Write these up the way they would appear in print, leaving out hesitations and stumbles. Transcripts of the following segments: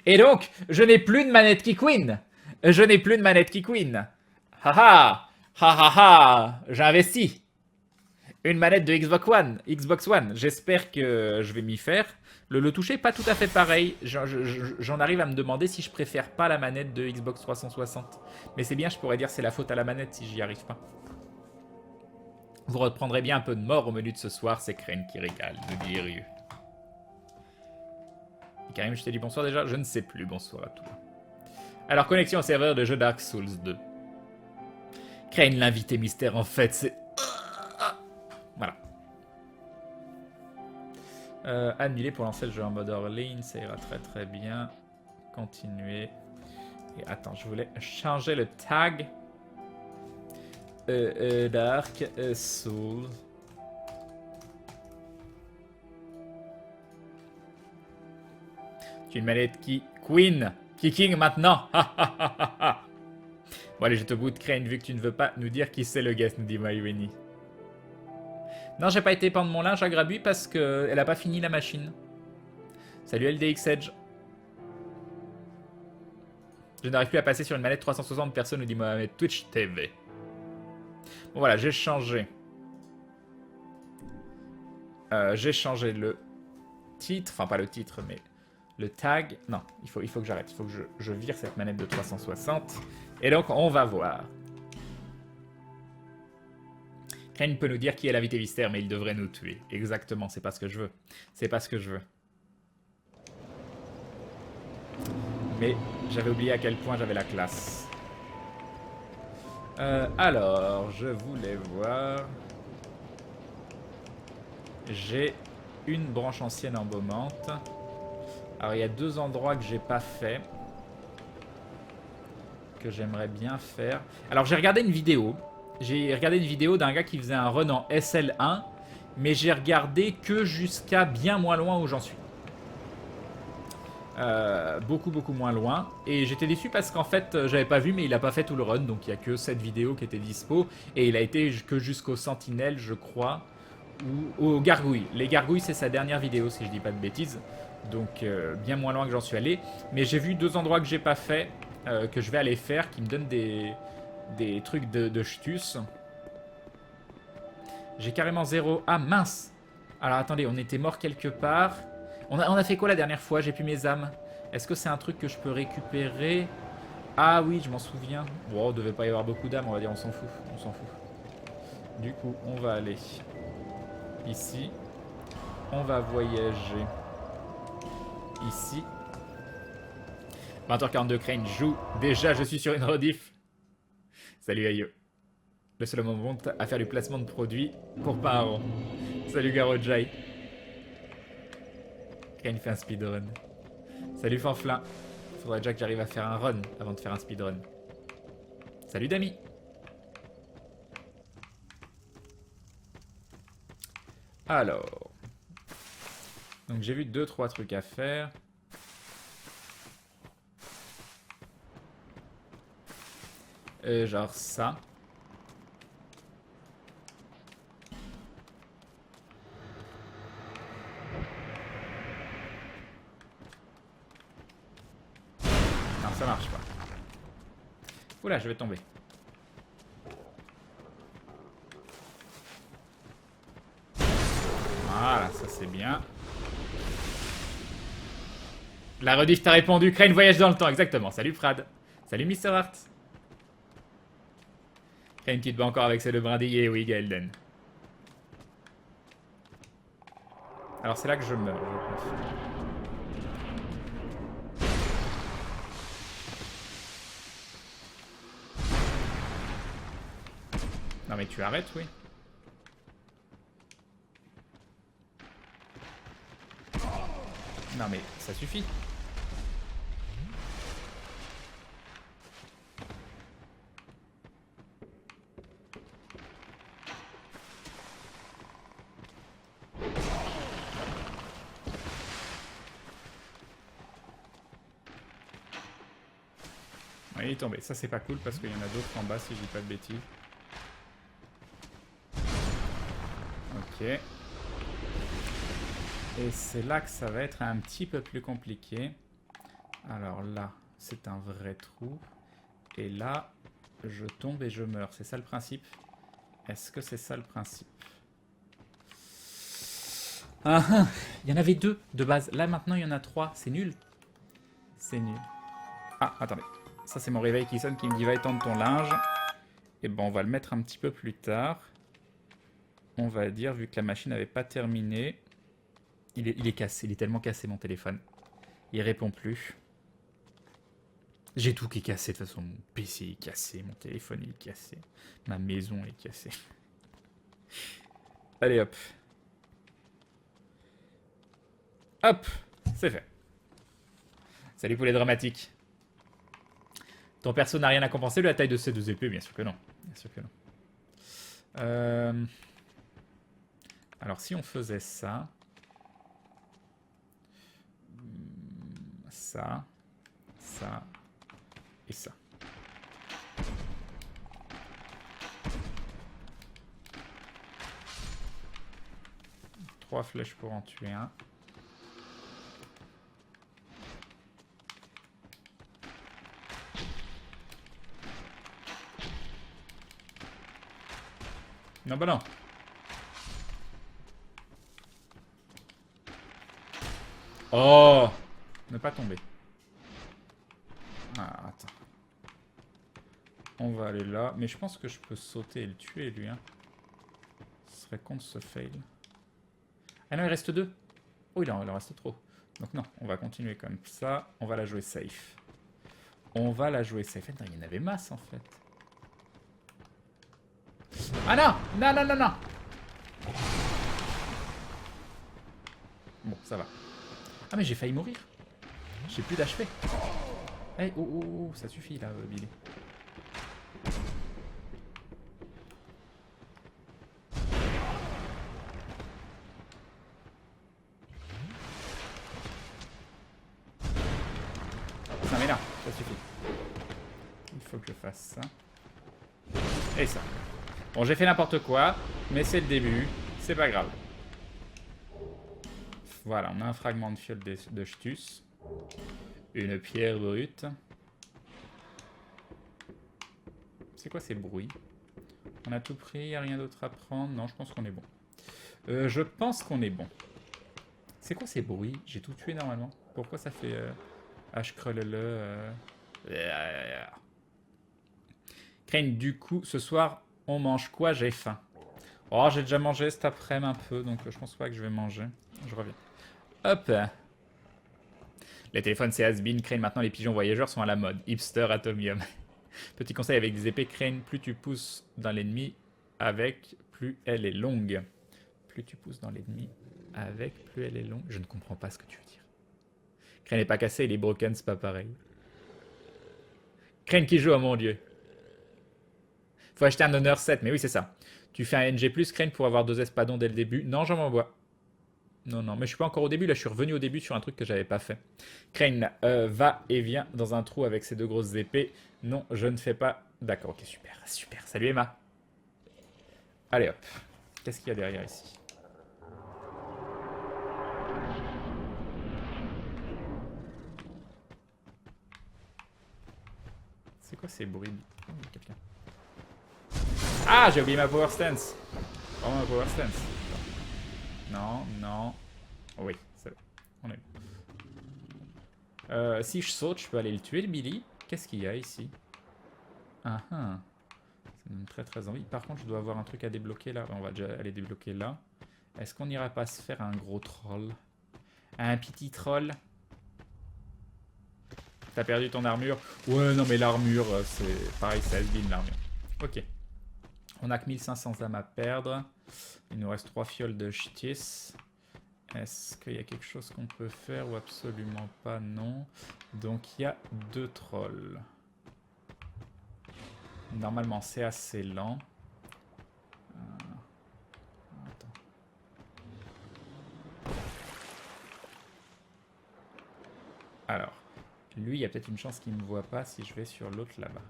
Et donc, je n'ai plus de manette qui queen. Je n'ai plus de manette qui queen. Haha. Ha. J'ai investi. Une manette de Xbox One. Xbox One. J'espère que je vais m'y faire. Le toucher pas tout à fait pareil. J'en arrive à me demander si je préfère pas la manette de Xbox 360. Mais c'est bien, je pourrais dire c'est la faute à la manette si j'y arrive pas. Vous reprendrez bien un peu de mort au menu de ce soir, c'est Crane qui régale, nous dit Ryu. Karim, je t'ai dit bonsoir déjà? Je ne sais plus, bonsoir à toi. Alors, connexion au serveur de jeu Dark Souls 2. Crane, l'invité mystère, en fait, c'est... Voilà. Annuler pour lancer le jeu en mode hors ligne, ça ira très très bien. Continuer. Et attends, je voulais changer le tag. Dark Souls. Tu une manette qui... Queen. Kicking maintenant. Bon allez, je te boot Crane vu que tu ne veux pas nous dire qui c'est le guest, nous dit Myweni. Non, j'ai pas été pendre mon linge à Grabuy parce qu'elle a pas fini la machine. Salut LDX Edge. Je n'arrive plus à passer sur une manette 360 personnes, nous dit Mohamed Twitch TV. Bon voilà, j'ai changé. J'ai changé le titre, enfin pas le titre, mais le tag. Non, il faut que j'arrête, il faut que je vire cette manette de 360. Et donc, on va voir. Crane peut nous dire qui est l'invité mystère, mais il devrait nous tuer. Exactement, c'est pas ce que je veux. C'est pas ce que je veux. Mais j'avais oublié à quel point j'avais la classe. Alors, je voulais voir... J'ai une branche ancienne embaumante. Alors, il y a deux endroits que j'ai pas fait. Que j'aimerais bien faire. Alors, j'ai regardé une vidéo. J'ai regardé une vidéo d'un gars qui faisait un run en SL1. Mais j'ai regardé que jusqu'à bien moins loin où j'en suis. Beaucoup moins loin. Et j'étais déçu parce qu'en fait, j'avais pas vu, mais il a pas fait tout le run. Donc, il y a que cette vidéo qui était dispo. Et il a été que jusqu'au Sentinelle, je crois. Ou aux gargouilles. Les gargouilles, c'est sa dernière vidéo, si je dis pas de bêtises. Donc, bien moins loin que j'en suis allé. Mais j'ai vu deux endroits que j'ai pas fait, que je vais aller faire, qui me donnent des trucs de ch'tus. J'ai carrément zéro. Ah, mince! Alors, attendez, on était mort quelque part. On a fait quoi la dernière fois? J'ai plus mes âmes. Est-ce que c'est un truc que je peux récupérer? Ah oui, je m'en souviens. Bon, il devait pas y avoir beaucoup d'âmes, on va dire, on s'en fout. On s'en fout. Du coup, on va aller... ici. On va voyager ici. 20h42, Crane joue. Déjà, je suis sur une rediff. Salut Ayo. Le seul moment à faire du placement de produits pour pas un rond. Salut Garojai. Crane fait un speedrun. Salut Fanflin. Faudrait déjà que j'arrive à faire un run avant de faire un speedrun. Salut Dami. Alors... Donc j'ai vu 2-3 trucs à faire. Genre ça. Non, ça marche pas. Oula, je vais tomber. Voilà, ça c'est bien. La rediff t'a répondu, Crane voyage dans le temps, exactement. Salut Prad. Salut Mr. Hart. Crane qui te bat encore avec ses deux brindilles, oui Gaelden. Alors c'est là que je meurs, je pense. Non mais tu arrêtes, oui. Non mais ça suffit. Ouais, il est tombé. Ça c'est pas cool parce qu'il y en a d'autres en bas si je dis pas de bêtises. Ok. Et c'est là que ça va être un petit peu plus compliqué. Alors là, c'est un vrai trou. Et là, je tombe et je meurs. C'est ça le principe? Est-ce que c'est ça le principe? Ah, ah, il y en avait 2 de base. Là, maintenant, il y en a 3. C'est nul. C'est nul. Ah, attendez. Ça, c'est mon réveil qui sonne qui me dit va étendre ton linge. Et bon, on va le mettre un petit peu plus tard. On va dire, vu que la machine n'avait pas terminé. Il est cassé. Il est tellement cassé, mon téléphone. Il répond plus. J'ai tout qui est cassé. De toute façon, mon PC est cassé. Mon téléphone est cassé. Ma maison est cassée. Allez, hop. Hop, c'est fait. Salut pour les dramatiques. Ton perso n'a rien à compenser de la taille de ces 2 épées? Bien sûr que non. Bien sûr que non. Alors si on faisait ça... Ça... Ça... Et ça. Trois flèches pour en tuer un. Non, bah non. Oh! Ne pas tomber. Ah, attends. On va aller là. Mais je pense que je peux sauter et le tuer, lui. Hein. Ce serait con de ce fail. Ah non, il reste 2. Oh, il en reste trop. Donc non, on va continuer comme ça. On va la jouer safe. On va la jouer safe. Attends, il y en avait masse, en fait. Ah non! Non, non, non, non! Bon, ça va. Ah mais j'ai failli mourir. J'ai plus d'HP. Hey, oh, oh, oh, ça suffit là, Billy. Non mais là, ça suffit. Il faut que je fasse ça. Et ça. Bon, j'ai fait n'importe quoi, mais c'est le début. C'est pas grave. Voilà, on a un fragment de fiole de Stus. Une pierre brute. C'est quoi ces bruits? On a tout pris, il n'y a rien d'autre à prendre. Non, je pense qu'on est bon. Je pense qu'on est bon. C'est quoi ces bruits? J'ai tout tué normalement. Pourquoi ça fait Crane, du coup, ce soir, on mange quoi? J'ai faim. Oh, j'ai déjà mangé cet après-midi un peu, donc je pense pas que je vais manger. Je reviens. Hop. Les téléphones, c'est has-been. Crane, maintenant, les pigeons voyageurs sont à la mode. Hipster Atomium. Petit conseil avec des épées, Crane, plus tu pousses dans l'ennemi avec, plus elle est longue. Plus tu pousses dans l'ennemi avec, plus elle est longue. Je ne comprends pas ce que tu veux dire. Crane n'est pas cassé, il est broken, c'est pas pareil. Crane qui joue, oh mon dieu. Faut acheter un Honor 7, mais oui, c'est ça. Tu fais un NG+, Crane, pour avoir 2 espadons dès le début. Non, j'en m'envoie. Non, non, mais je suis pas encore au début. Là, je suis revenu au début sur un truc que j'avais pas fait. Crane va et vient dans un trou avec ses 2 grosses épées. Non, je ne fais pas. D'accord, ok, super, super. Salut Emma. Allez hop. Qu'est-ce qu'il y a derrière ici? C'est quoi ces bruits? Oh, quelqu'un. Ah, j'ai oublié ma power stance. Oh, ma power stance. Non, non. Oh, oui, c'est bon. On est bon. Si je saute, je peux aller le tuer, le Billy. Qu'est-ce qu'il y a ici? Ah ah. Ça me donne très très envie. Par contre, je dois avoir un truc à débloquer là. On va déjà aller débloquer là. Est-ce qu'on n'ira pas se faire un gros troll? Un petit troll? T'as perdu ton armure? Ouais, non mais l'armure, c'est pareil, ça has-been l'armure. Ok. On a que 1500 âmes à perdre. Il nous reste 3 fioles de ch'tis. Est-ce qu'il y a quelque chose qu'on peut faire ou absolument pas? Non. Donc il y a 2 trolls. Normalement c'est assez lent. Attends. Alors, lui il y a peut-être une chance qu'il ne me voit pas si je vais sur l'autre là-bas.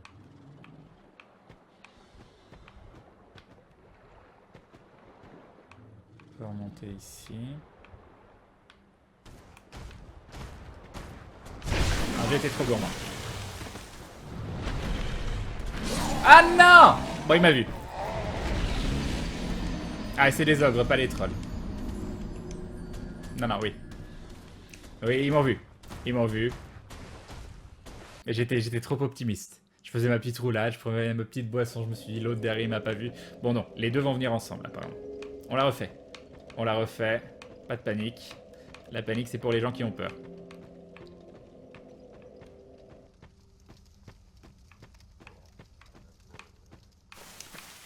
On peut remonter ici. J'ai été trop gourmand. Ah non! Bon, il m'a vu. Ah, c'est des ogres, pas les trolls. Non, non, oui. Oui, ils m'ont vu. Ils m'ont vu. Et j'étais trop optimiste. Je faisais ma petite roulade, je prenais ma petite boisson, je me suis dit l'autre derrière il m'a pas vu. Bon non, les deux vont venir ensemble apparemment. On la refait. On la refait. Pas de panique. La panique c'est pour les gens qui ont peur.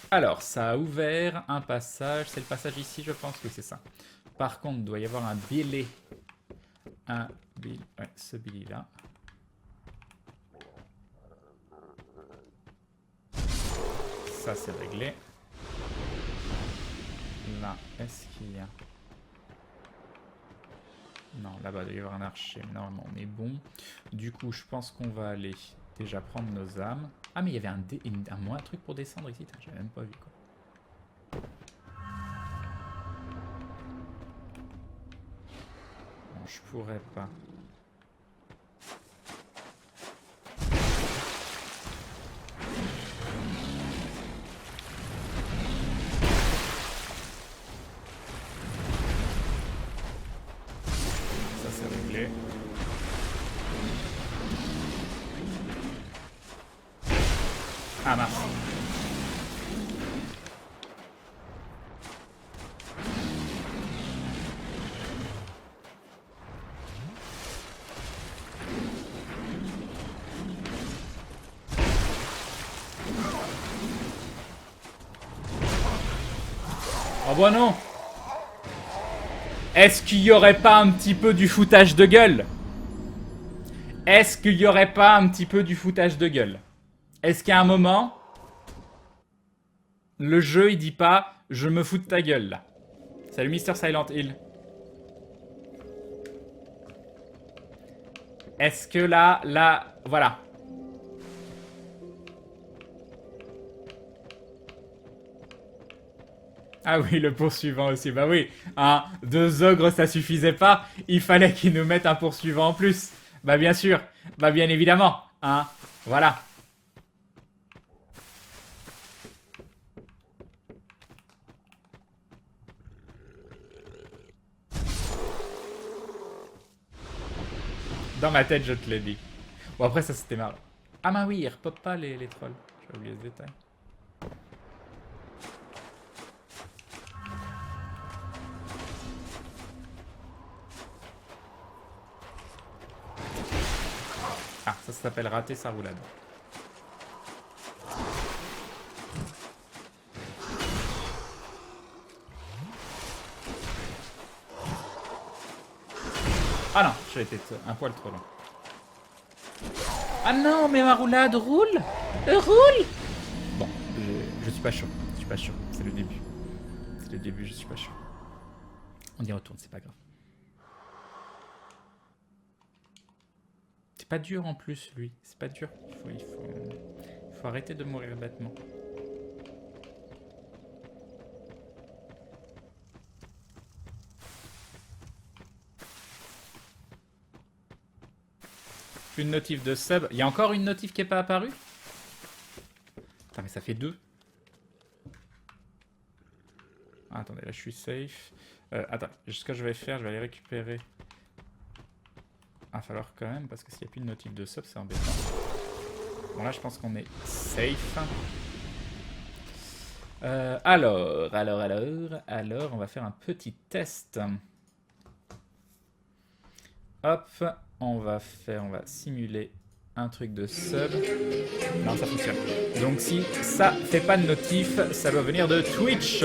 Alors, ça a ouvert un passage. C'est le passage ici, je pense. Oui, c'est ça. Par contre, il doit y avoir un Billy. Un Billy. Ouais, ce Billy-là. Ça, c'est réglé. Là, est-ce qu'il y a... Non, là-bas, il doit y avoir un archer. Normalement, on est bon. Du coup, je pense qu'on va aller déjà prendre nos âmes. Ah, mais il y avait un truc pour descendre ici. J'avais même pas vu, quoi. Bon, je pourrais pas. Ça, c'est réglé. Ah mince. Oh bah non. Est-ce qu'il y aurait pas un petit peu du foutage de gueule? Est-ce qu'il y aurait pas un petit peu du foutage de gueule? Est-ce qu'à un moment, le jeu il dit pas je me fous de ta gueule là? Salut Mister Silent Hill. Est-ce que là, voilà. Ah oui, le poursuivant aussi. Bah oui, hein, 2 ogres ça suffisait pas. Il fallait qu'ils nous mettent un poursuivant en plus. Bah bien sûr, bah bien évidemment, hein. Voilà. Dans ma tête, je te l'ai dit. Bon, après, ça, c'était marrant. Ah, bah oui, ils repopent pas les trolls. J'ai oublié ce détail. Ah, ça s'appelle rater sa roulade. Ah non, j'ai été un poil trop long. Ah non, mais ma roulade roule. Roule. Bon, je suis pas chaud. Je suis pas chaud. C'est le début. C'est le début, je suis pas chaud. On y retourne, c'est pas grave. C'est pas dur en plus, lui. C'est pas dur. Il faut arrêter de mourir bêtement. Une notif de sub. Il y a encore une notif qui est pas apparue? Putain, mais ça fait 2. Ah, attendez, là je suis safe. Attends, ce que je vais faire, je vais aller récupérer. Ah, falloir quand même, parce que s'il n'y a plus de notif de sub, c'est embêtant. Bon, là je pense qu'on est safe. Alors, on va faire un petit test. Hop, on va simuler un truc de sub. Non, ça fonctionne. Donc si ça fait pas de notif, ça doit venir de Twitch.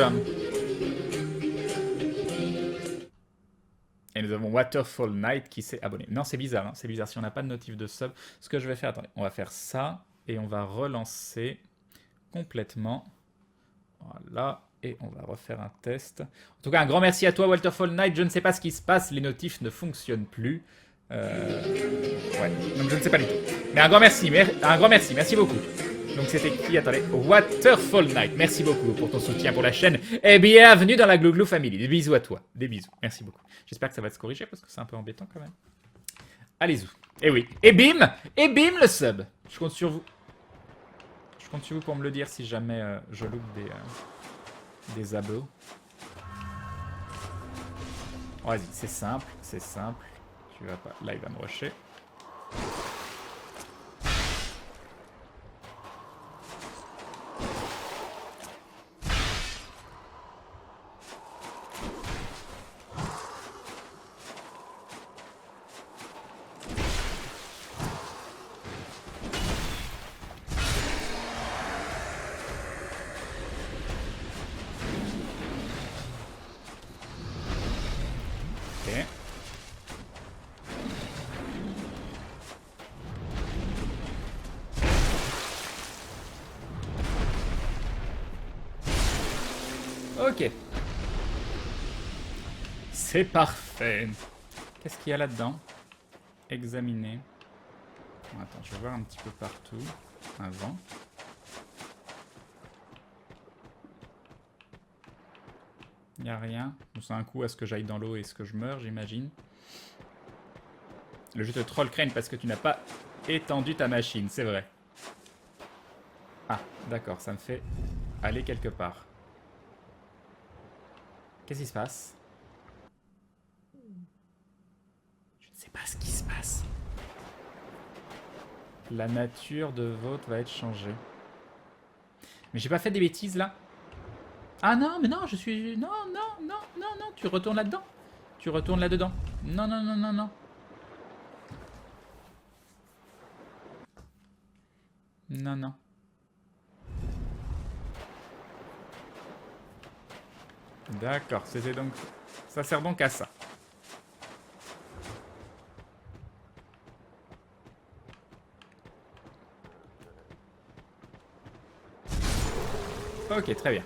Et nous avons Waterfall Knight qui s'est abonné. Non, c'est bizarre, hein, c'est bizarre. Si on n'a pas de notif de sub, ce que je vais faire, attendez, on va faire ça et on va relancer complètement. Voilà, et on va refaire un test. En tout cas, un grand merci à toi, Waterfall Knight. Je ne sais pas ce qui se passe, les notifs ne fonctionnent plus. Ouais, donc je ne sais pas du tout. Mais un grand merci, merci beaucoup. Donc c'était qui? Attendez, Waterfall Knight. Merci beaucoup pour ton soutien pour la chaîne. Et bienvenue dans la Glouglou Family. Des bisous à toi, des bisous. Merci beaucoup. J'espère que ça va se corriger parce que c'est un peu embêtant quand même. Allez-y. Et oui. Et bim! Et bim le sub! Je compte sur vous. Je compte sur vous pour me le dire si jamais je loupe des abos. Oh, vas-y, c'est simple, c'est simple. Tu vas pas. Là, il va me rusher. Ok. Ok. C'est parfait. Qu'est-ce qu'il y a là-dedans? Examiner. Attends, je vais voir un petit peu partout avant. Il n'y a rien. C'est un coup à ce que j'aille dans l'eau et ce que je meurs, j'imagine. Le jeu te troll Crane parce que tu n'as pas étendu ta machine, c'est vrai. Ah, d'accord, ça me fait aller quelque part. Qu'est-ce qui se passe? Je ne sais pas ce qui se passe. La nature de votre va être changée. Mais j'ai pas fait des bêtises là? Ah non, mais non, je suis... Non, non, non, non, non, tu retournes là-dedans. Tu retournes là-dedans. Non, non, non, non, non. Non, non. D'accord, c'était donc... Ça sert donc à ça. Ok, très bien.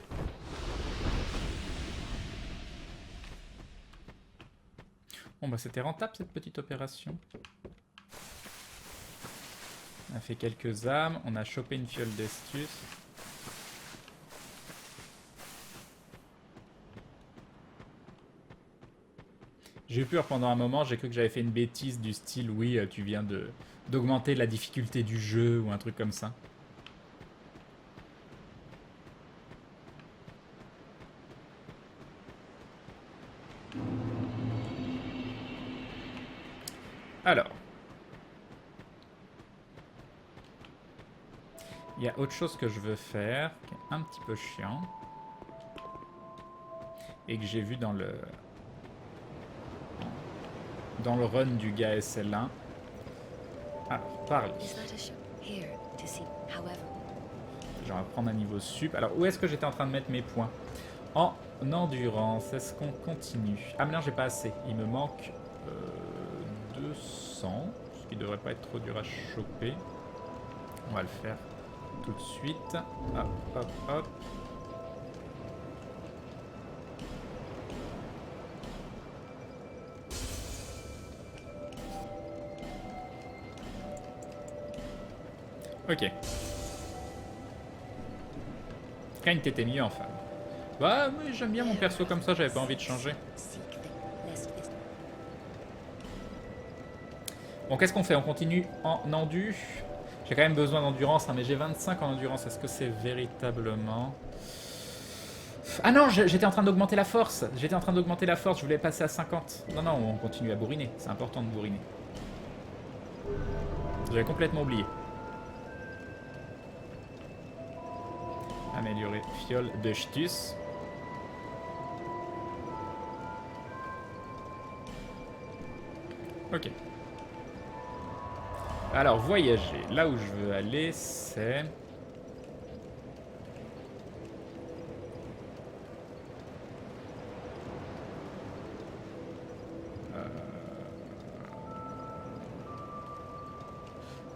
Bon bah c'était rentable cette petite opération. On a fait quelques âmes, on a chopé une fiole d'estus. J'ai eu peur pendant un moment, j'ai cru que j'avais fait une bêtise du style oui tu viens d'augmenter la difficulté du jeu ou un truc comme ça. Alors. Il y a autre chose que je veux faire, qui est un petit peu chiant. Et que j'ai vu dans le run du gars SL1. Alors, parler. Je vais prendre un niveau sup. Alors, où est-ce que j'étais en train de mettre mes points? En endurance, est-ce qu'on continue? Ah mais non, j'ai pas assez. Il me manque 200, ce qui devrait pas être trop dur à choper. On va le faire tout de suite. Hop, hop, hop. Ok. Kain, t'étais mieux en femme. Bah oui, j'aime bien mon perso comme ça, j'avais pas envie de changer. Bon, qu'est-ce qu'on fait? On continue en endu. J'ai quand même besoin d'endurance, hein, mais j'ai 25 en endurance. Est-ce que c'est véritablement... Ah non, j'étais en train d'augmenter la force. J'étais en train d'augmenter la force, je voulais passer à 50. Non, non, on continue à bourriner. C'est important de bourriner. J'avais complètement oublié. Améliorer fiole de Stus. Ok. Alors, voyager. Là où je veux aller, c'est...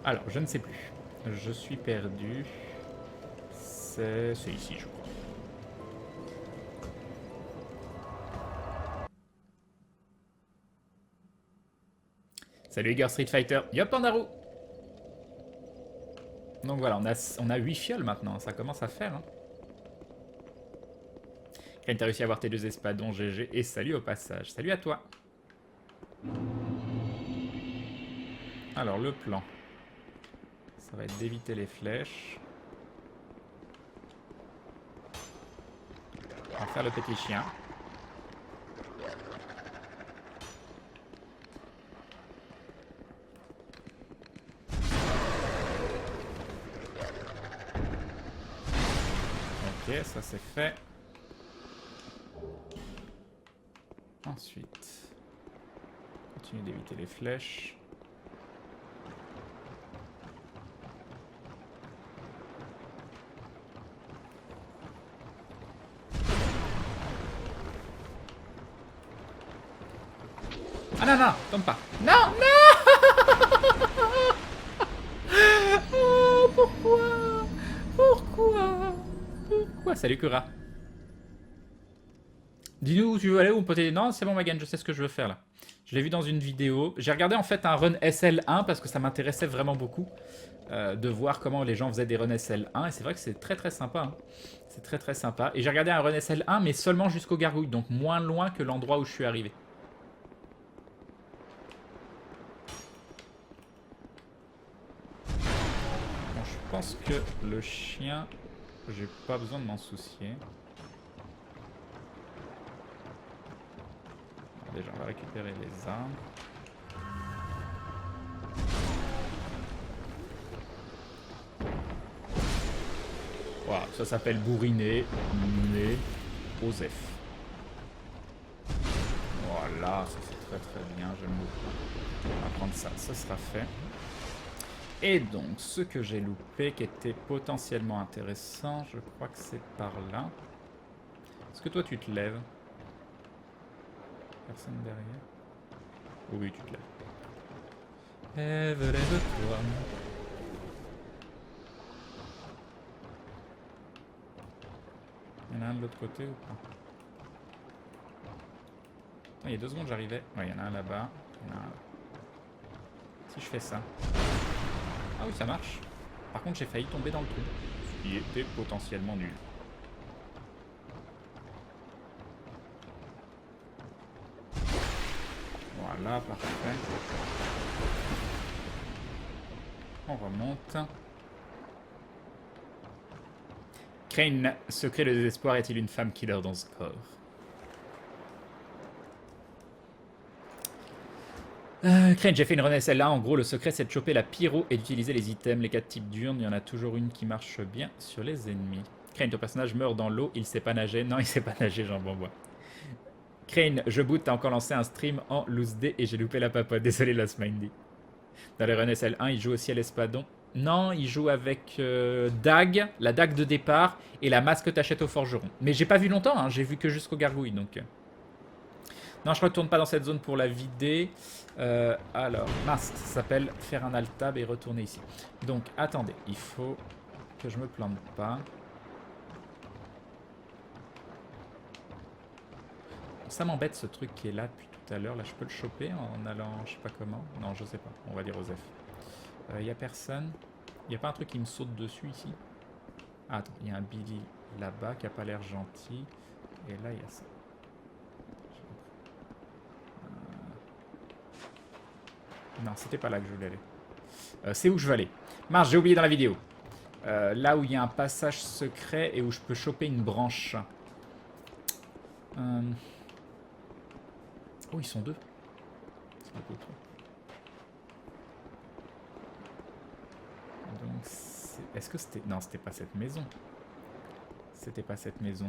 Alors, je ne sais plus. Je suis perdu. C'est ici, je crois. Salut Igor Street Fighter. Yop, Pandaru. Donc voilà, on a 8 fioles maintenant. Ça commence à faire. Hein. Quand t'as réussi à avoir tes 2 espadons, GG. Et salut au passage. Salut à toi. Alors, le plan. Ça va être d'éviter les flèches. On va faire le petit chien. Ok, ça c'est fait. Ensuite, continue d'éviter les flèches. Ah non, non, tombe pas. Non, non. Oh, pourquoi? Pourquoi? Pourquoi? Salut Kura. Dis-nous où tu veux aller, ou peut-être... Non, c'est bon Magan, je sais ce que je veux faire là. Je l'ai vu dans une vidéo. J'ai regardé en fait un run SL1 parce que ça m'intéressait vraiment beaucoup de voir comment les gens faisaient des runs SL1. Et c'est vrai que c'est très très sympa. Hein. C'est très très sympa. Et j'ai regardé un run SL1 mais seulement jusqu'au gargouille, donc moins loin que l'endroit où je suis arrivé. Bon, je pense que le chien, j'ai pas besoin de m'en soucier. Déjà, on va récupérer les armes. Voilà, ça s'appelle bourriner, mais Osef. Voilà, ça c'est très très bien, j'aime beaucoup. On va prendre ça, ça sera fait. Et donc, ce que j'ai loupé, qui était potentiellement intéressant, je crois que c'est par là. Est-ce que toi tu te lèves? Personne derrière? Oui, tu te lèves. Lève-toi. Il y en a un de l'autre côté ou pas? Attends, il y a 2 secondes, j'arrivais. Ouais, il y en a un là-bas. Il y en a un là. Si je fais ça. Ah oui, ça marche. Par contre, j'ai failli tomber dans le trou. Ce qui était potentiellement nul. Voilà, parfait. On remonte. Crane, secret le désespoir, est-il une femme killer dans ce corps? Crane, j'ai fait une run SL1. En gros, le secret, c'est de choper la pyro et d'utiliser les items. Les 4 types d'urnes, il y en a toujours une qui marche bien sur les ennemis. Crane, ton personnage meurt dans l'eau, il sait pas nager. Non, il sait pas nager, j'en bois. Crane, je boot, t'as encore lancé un stream en loose D et j'ai loupé la papote. Désolé, Last Mindy. Dans les run SL1, il joue aussi à l'espadon. Non, il joue avec Dag, la dague de départ, et la masse que t'achètes au forgeron. Mais j'ai pas vu longtemps, hein, j'ai vu que jusqu'au gargouille, donc... Non, je retourne pas dans cette zone pour la vider. Alors, mince, ça s'appelle faire un alt-tab et retourner ici. Donc, attendez, il faut que je me plante pas. Ça m'embête ce truc qui est là depuis tout à l'heure. Là, je peux le choper en allant, je sais pas comment. Non, je sais pas. On va dire Osef. Y a personne. Y a pas un truc qui me saute dessus ici? Ah, attends, il y a un Billy là-bas qui a pas l'air gentil. Et là, il y a ça. Non, c'était pas là que je voulais aller. C'est où je veux aller. Mince, j'ai oublié dans la vidéo. Là où il y a un passage secret et où je peux choper une branche. Oh, ils sont 2. C'est beaucoup trop. Donc, est-ce que c'était... Non, c'était pas cette maison. C'était pas cette maison.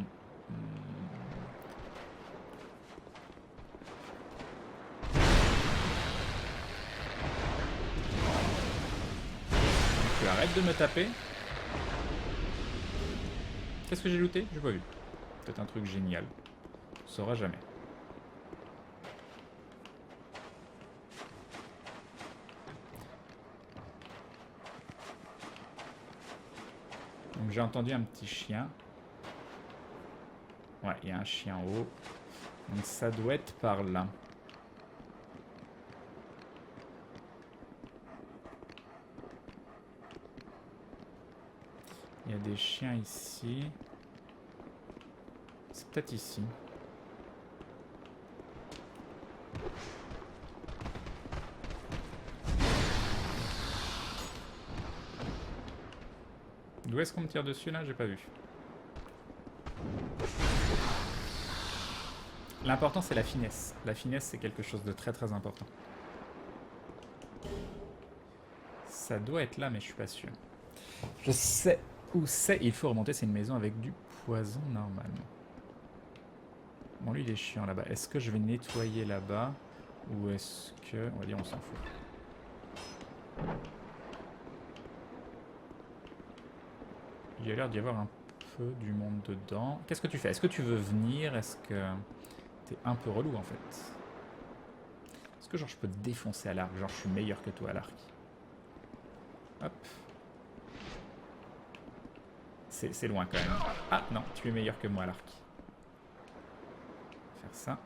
Tu arrêtes de me taper. Qu'est-ce que j'ai looté? J'ai pas vu. Peut-être un truc génial. On saura jamais. Donc j'ai entendu un petit chien. Ouais, il y a un chien en haut. Donc ça doit être par là. Il y a des chiens ici. C'est peut-être ici. D'où est-ce qu'on me tire dessus là? J'ai pas vu. L'important c'est la finesse. La finesse c'est quelque chose de très très important. Ça doit être là mais je suis pas sûr. Je sais où c'est. Il faut remonter, c'est une maison avec du poison normalement. Bon lui il est chiant là-bas. Est-ce que je vais nettoyer là-bas? Ou est-ce que... On va dire on s'en fout. Il y a l'air d'y avoir un peu du monde dedans. Qu'est-ce que tu fais? Est-ce que tu veux venir? Est-ce que... T'es un peu relou en fait. Est-ce que genre je peux te défoncer à l'arc? Genre je suis meilleur que toi à l'arc. Hop. C'est loin quand même. Ah non, tu es meilleur que moi à l'arc. Faire ça.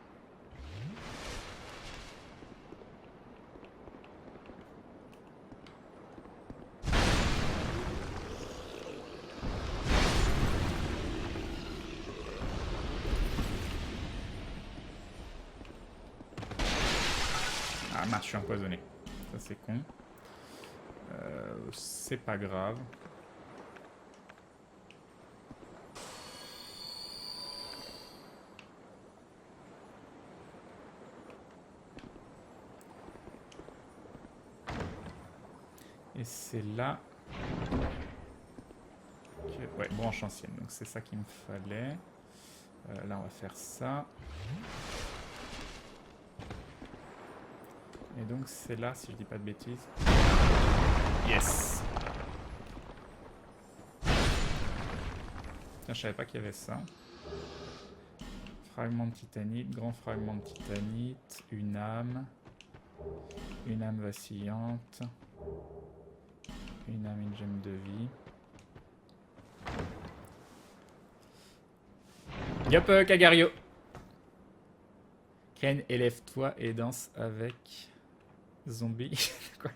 Ah mince, je suis empoisonné. Ça c'est con. C'est pas grave. Et c'est là... que... Ouais, branche ancienne. Donc c'est ça qu'il me fallait. Là on va faire ça. Et donc c'est là, si je dis pas de bêtises. Yes! Tiens, je savais pas qu'il y avait ça. Fragment de titanite, grand fragment de titanite, une âme vacillante, une âme, une gemme de vie. Yop, Kagario! Ken, élève-toi et danse avec zombie. Quoi?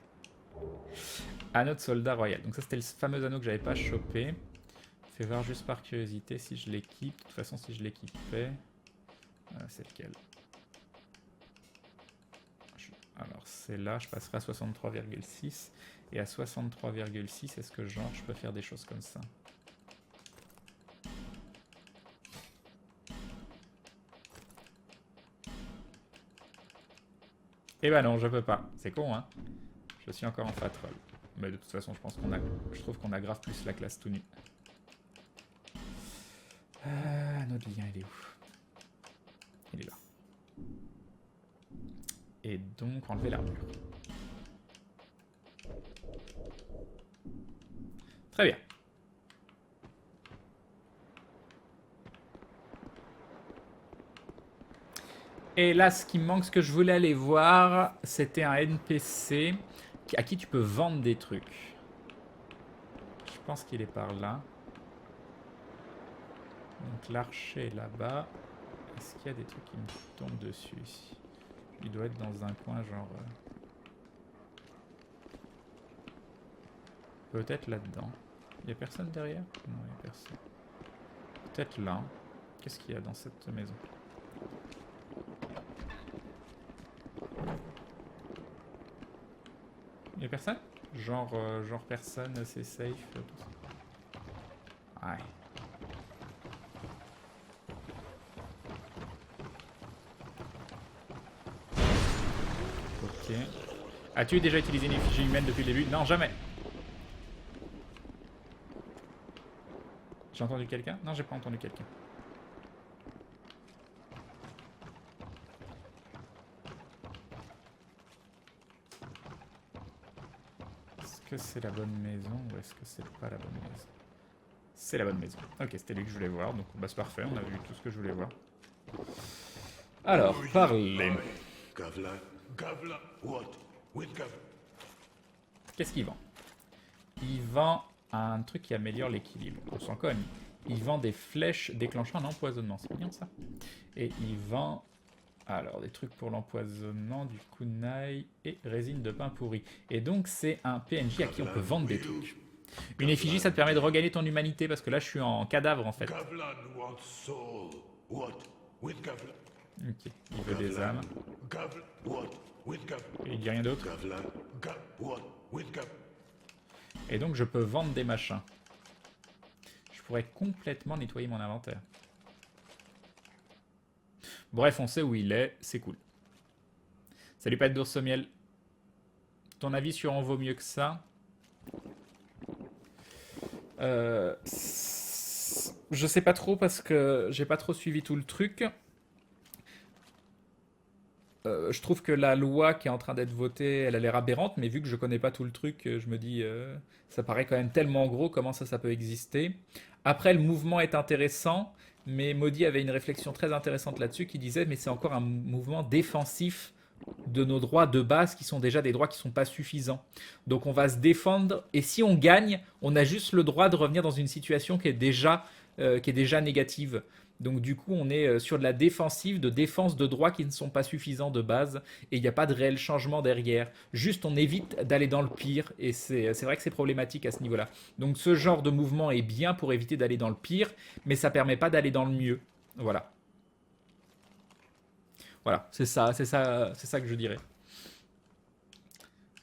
Anneau de soldat royal. Donc ça c'était le fameux anneau que j'avais pas chopé. Fais voir juste par curiosité si je l'équipe. De toute façon si je l'équipais... c'est lequel? Alors c'est là, je passerai à 63,6. Et à 63,6, est-ce que genre je peux faire des choses comme ça? Eh ben non, je peux pas. C'est con, hein. Je suis encore en fatroll. Mais de toute façon, je pense qu'on a... Je trouve qu'on a grave plus la classe tout nu. Notre lien, il est où? Il est là. Et donc, enlever l'armure. Très bien. Et là, ce qui me manque, ce que je voulais aller voir, c'était un NPC à qui tu peux vendre des trucs. Je pense qu'il est par là. Donc l'archer est là-bas. Est-ce qu'il y a des trucs qui me tombent dessus ici? Il doit être dans un coin genre... Peut-être là-dedans. Il n'y a personne derrière? Non, il n'y a personne. Peut-être là. Qu'est-ce qu'il y a dans cette maison? Il n'y a personne? Genre personne, c'est safe, tout ça. Ouais. Ok. As-tu déjà utilisé une effigie humaine depuis le début? Non, jamais. J'ai entendu quelqu'un? Non, j'ai pas entendu quelqu'un. Est-ce que c'est la bonne maison ou est-ce que c'est pas la bonne maison? C'est la bonne maison. Ok, c'était lui que je voulais voir, donc bah, c'est parfait, on a vu tout ce que je voulais voir. Alors, parlez. Qu'est-ce qu'il vend? Il vend un truc qui améliore l'équilibre. On s'en cogne. Il vend des flèches déclenchant un empoisonnement. C'est mignon ça. Et il vend... Alors, des trucs pour l'empoisonnement, du kunai et résine de pain pourri. Et donc, c'est un PNJ à qui on peut vendre des trucs. Une effigie, ça te permet de regagner ton humanité, parce que là, je suis en cadavre, en fait. Ok, il veut des âmes. Et il dit rien d'autre. Et donc, je peux vendre des machins. pourrais complètement nettoyer mon inventaire. Bref, on sait où il est, c'est cool. Salut Pat d'ours au miel. Ton avis sur en vaut mieux que ça? Je sais pas trop parce que j'ai pas trop suivi tout le truc. Je trouve que la loi qui est en train d'être votée, elle a l'air aberrante, mais vu que je connais pas tout le truc, je me dis, ça paraît quand même tellement gros, comment ça peut exister. Après, le mouvement est intéressant, mais Modi avait une réflexion très intéressante là-dessus qui disait, mais c'est encore un mouvement défensif de nos droits de base qui sont déjà des droits qui sont pas suffisants. Donc on va se défendre, et si on gagne, on a juste le droit de revenir dans une situation qui est déjà négative. Donc du coup, on est sur de la défensive, de défense de droits qui ne sont pas suffisants de base, et il n'y a pas de réel changement derrière. Juste, on évite d'aller dans le pire, et c'est vrai que c'est problématique à ce niveau-là. Donc ce genre de mouvement est bien pour éviter d'aller dans le pire, mais ça permet pas d'aller dans le mieux. Voilà. Voilà, c'est ça que je dirais.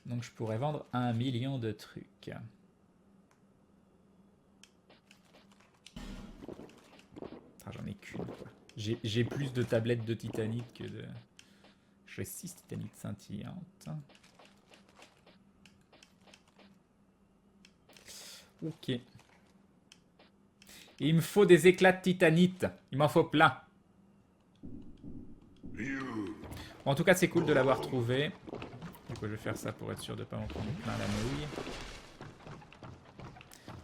Donc je pourrais vendre 1 million de trucs. Ah, j'en ai qu'une, quoi. J'ai plus de tablettes de titanite que de... J'ai 6 titanites scintillantes. Ok. Et il me faut des éclats de titanite. Il m'en faut plein. Bon, en tout cas, c'est cool de l'avoir trouvé. Du coup, je vais faire ça pour être sûr de ne pas m'en prendre plein la nouille.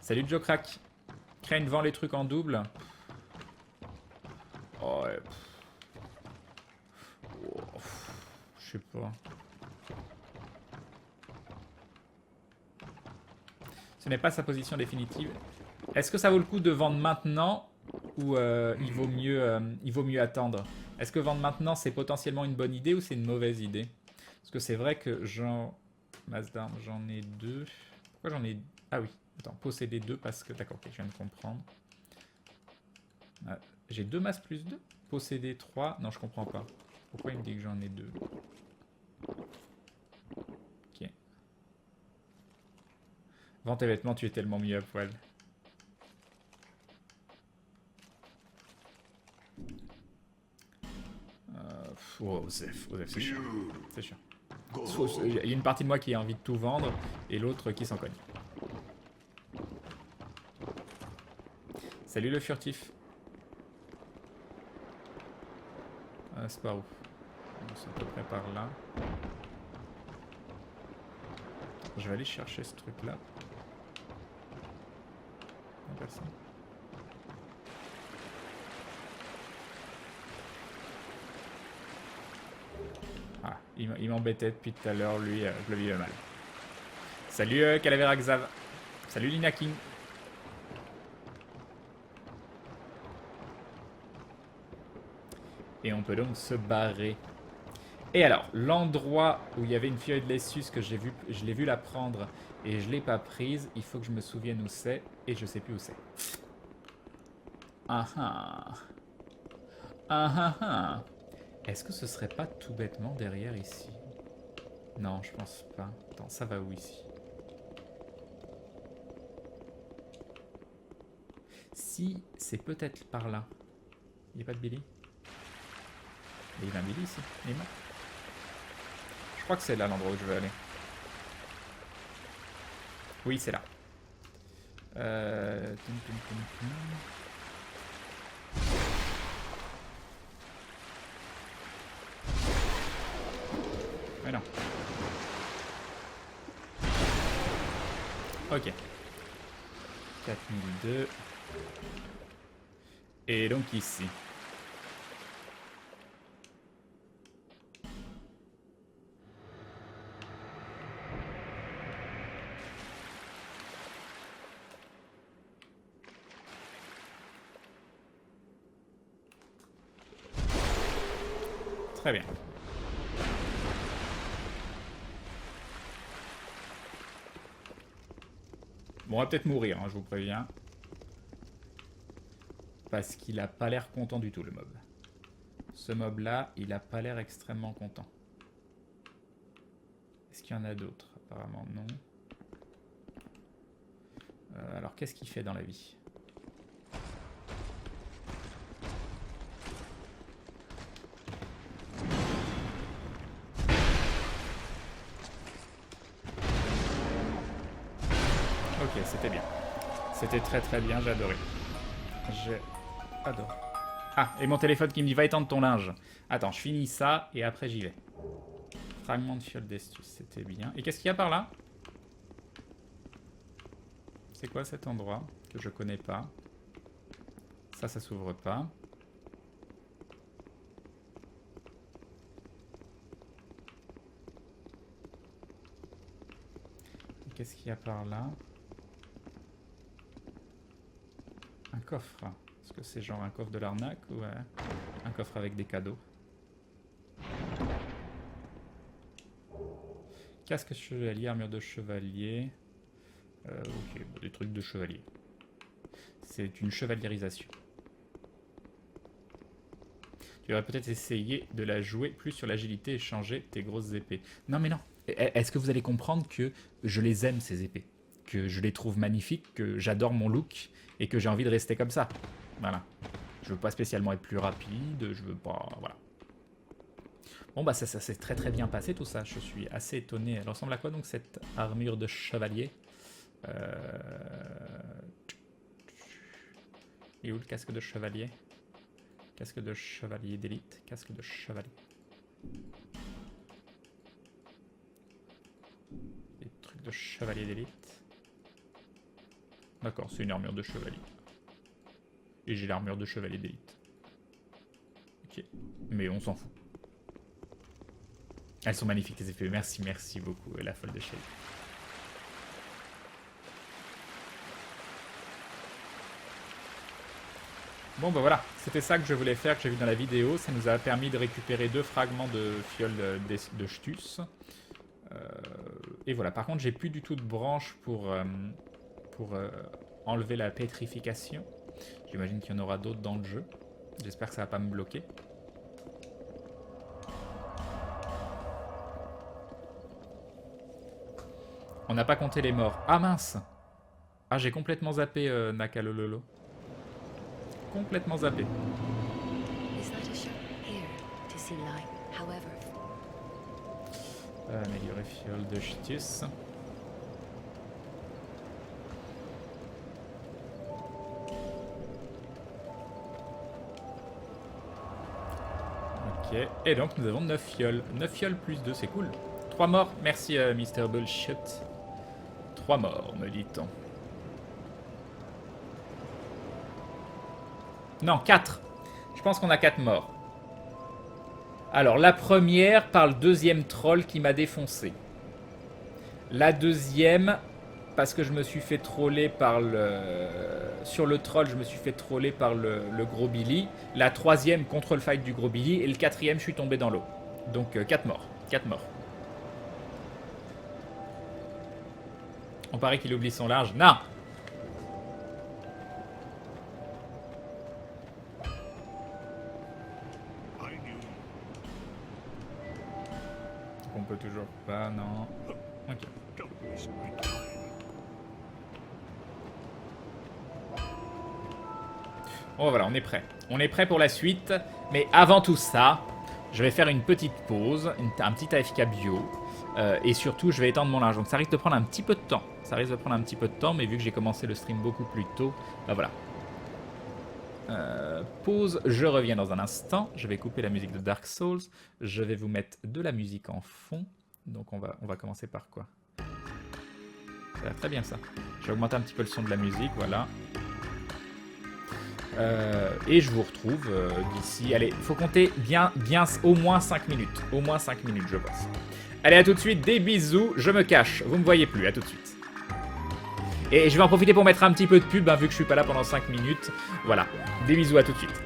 Salut Joe Crack. Crane vend les trucs en double. Oh, ouais. Oh, je sais pas. Ce n'est pas sa position définitive. Est-ce que ça vaut le coup de vendre maintenant ou il vaut mieux attendre? Est-ce que vendre maintenant c'est potentiellement une bonne idée ou c'est une mauvaise idée? Parce que c'est vrai que masse d'armes, j'en ai 2. Pourquoi j'en ai... Ah oui, attends, posséder 2 parce que... D'accord, ok, je viens de comprendre. Ah, j'ai 2 masses plus 2? Posséder 3? Non, je comprends pas. Pourquoi il me dit que j'en ai 2? Ok. Vends tes vêtements, tu es tellement mieux à poil. Oh, Osef, c'est chiant. C'est chiant. Il y a une partie de moi qui a envie de tout vendre et l'autre qui s'en cogne. Salut le furtif. C'est par où? C'est à peu près par là. Je vais aller chercher ce truc là. Personne. Ah, il m'embêtait depuis tout à l'heure, lui, je le vivais mal. Salut Calavera Xav. Salut Lina King. Et on peut donc se barrer. Et alors, l'endroit où il y avait une feuille de Lessus que je l'ai vu la prendre et je l'ai pas prise, il faut que je me souvienne où c'est et je sais plus où c'est. Ah ah. Ah ah ah. Est-ce que ce serait pas tout bêtement derrière ici? Non, je pense pas. Attends, ça va où ici? Si, c'est peut-être par là. Il n'y a pas de Billy? Il y a un Billy ici. Il est mort. Je crois que c'est là l'endroit où je veux aller. Oui, c'est là. Mais non. Ok. 4002. Et donc ici. Très bien. Bon, on va peut-être mourir, hein, je vous préviens. Parce qu'il a pas l'air content du tout, le mob. Ce mob-là, il a pas l'air extrêmement content. Est-ce qu'il y en a d'autres? Apparemment, non. Alors, qu'est-ce qu'il fait dans la vie? Ok, c'était bien. C'était très très bien, j'ai adoré. J'ai adoré. Ah, et mon téléphone qui me dit va étendre ton linge. Attends, je finis ça et après j'y vais. Fragment de fiole d'estus, c'était bien. Et qu'est-ce qu'il y a par là? C'est quoi cet endroit que je connais pas? Ça s'ouvre pas. Qu'est-ce qu'il y a par là? Un coffre. Est-ce que c'est genre un coffre de l'arnaque ou un coffre avec des cadeaux? Casque chevalier, armure de chevalier. Ok, des trucs de chevalier. C'est une chevaliérisation. Tu aurais peut-être essayé de la jouer plus sur l'agilité et changer tes grosses épées. Non mais non. Est-ce que vous allez comprendre que je les aime ces épées? Que je les trouve magnifiques, que j'adore mon look et que j'ai envie de rester comme ça. Voilà. Je veux pas spécialement être plus rapide, je veux pas... Voilà. Bon bah ça s'est très très bien passé tout ça, je suis assez étonné. Elle ressemble à quoi donc cette armure de chevalier? Et où le casque de chevalier? Casque de chevalier d'élite, casque de chevalier. Des trucs de chevalier d'élite. D'accord, c'est une armure de chevalier. Et j'ai l'armure de chevalier d'élite. Ok, mais on s'en fout. Elles sont magnifiques les effets. Merci, merci beaucoup, la folle de Shelly. Bon bah voilà, c'était ça que je voulais faire, que j'ai vu dans la vidéo. Ça nous a permis de récupérer 2 fragments de fiole de Stus. Et voilà, par contre j'ai plus du tout de branches pour enlever la pétrification. J'imagine qu'il y en aura d'autres dans le jeu. J'espère que ça va pas me bloquer. On n'a pas compté les morts. Ah mince! Ah, j'ai complètement zappé Nakalololo. Complètement zappé. Améliorer fiole de Stus. Ok, et donc nous avons 9 fioles. 9 fioles plus 2, c'est cool. 3 morts, merci Mr. Bullshit. 3 morts, me dit-on. Non, 4. Je pense qu'on a 4 morts. Alors, la première par le deuxième troll qui m'a défoncé. La deuxième, parce que je me suis fait troller par le... Sur le troll, je me suis fait troller par le gros Billy. La troisième contre le fight du gros Billy. Et le quatrième, je suis tombé dans l'eau. Donc, 4 morts. 4 morts. On paraît qu'il oublie son large. Non! On peut toujours pas, non. Ok. Bon voilà, on est prêt. On est prêt pour la suite. Mais avant tout ça, je vais faire une petite pause, un petit AFK bio. Et surtout, je vais étendre mon linge. Donc ça risque de prendre un petit peu de temps. Ça risque de prendre un petit peu de temps, mais vu que j'ai commencé le stream beaucoup plus tôt, bah voilà. Pause, je reviens dans un instant. Je vais couper la musique de Dark Souls. Je vais vous mettre de la musique en fond. Donc on va commencer par quoi? Ça va très bien ça. Je vais augmenter un petit peu le son de la musique, voilà. Et je vous retrouve d'ici... Allez, il faut compter bien au moins 5 minutes. Au moins 5 minutes, je pense. Allez, à tout de suite, des bisous. Je me cache, vous me voyez plus, à tout de suite. Et je vais en profiter pour mettre un petit peu de pub, hein, vu que je suis pas là pendant 5 minutes. Voilà, des bisous, à tout de suite.